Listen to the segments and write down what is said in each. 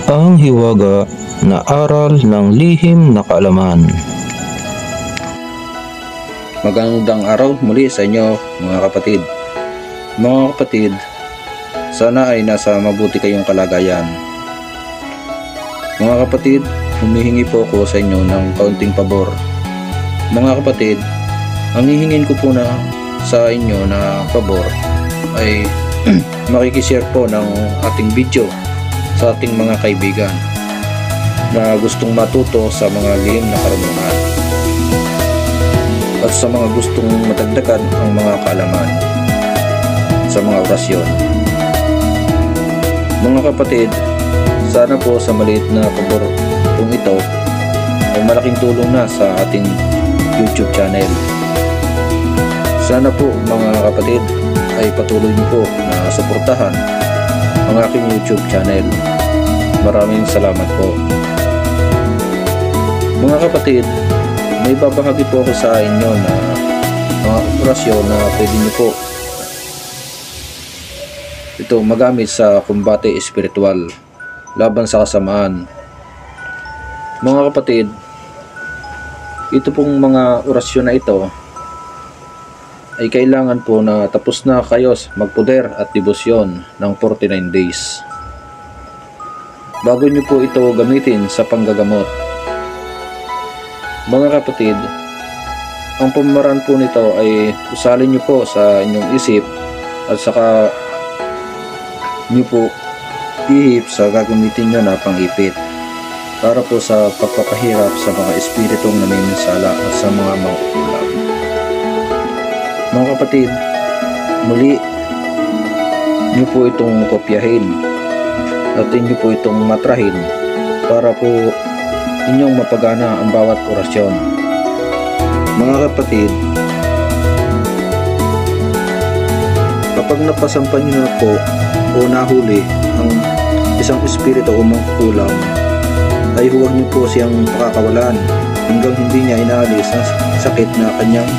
Ang hiwaga na aral ng lihim na kaalaman. Magandang araw muli sa inyo mga kapatid. Mga kapatid, sana ay nasa mabuti kayong kalagayan. Mga kapatid, humihingi po ako sa inyo ng kaunting pabor. Mga kapatid, ang hihingin ko po na sa inyo na pabor ay makikishare po ng ating video sa ating mga kaibigan na gustong matuto sa mga lihim na karunungan at sa mga gustong matagdagan ang mga kaalaman sa mga orasyon. Mga kapatid, sana po sa maliit na pabor kung ito ay malaking tulong na sa ating YouTube channel. Sana po mga kapatid ay patuloy niyo po na suportahan ang aking YouTube channel. Maraming salamat po. Mga kapatid, may babahagi po ako sa inyo na mga operasyon na pwede niyo po ito magamit sa kumbate espiritual laban sa kasamaan. Mga kapatid, ito pong mga orasyon na ito ay kailangan po na tapos na kayo magpuder at debosyon ng 49 days bago nyo po ito gamitin sa panggagamot. Mga kapatid, ang pamamaraan po nito ay usalin nyo po sa inyong isip at saka nyo po ihip sa gagamitin nyo na pangipit para po sa pagpapahirap sa mga espiritong namiminsala at sa mga mangkukulam. Mga kapatid, muli nyo po itong kopyahin at inyo po itong matrahin para po inyong mapagana ang bawat orasyon. Mga kapatid, kapag napasampan nyo na po o nahuli ang isang espiritu o mangkukulam, ay huwag nyo po siyang pakakawalan hanggang hindi niya inaalis ang sakit na kanyang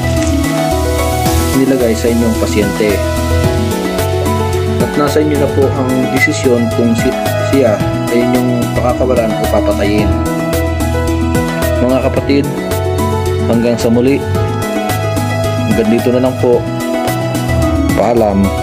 nilagay sa inyong pasyente. At nasa inyo na po ang desisyon kung siya ay inyong pakakawalan o papatayin. Mga kapatid, hanggang sa muli. Hanggang dito na lang po. Paalam.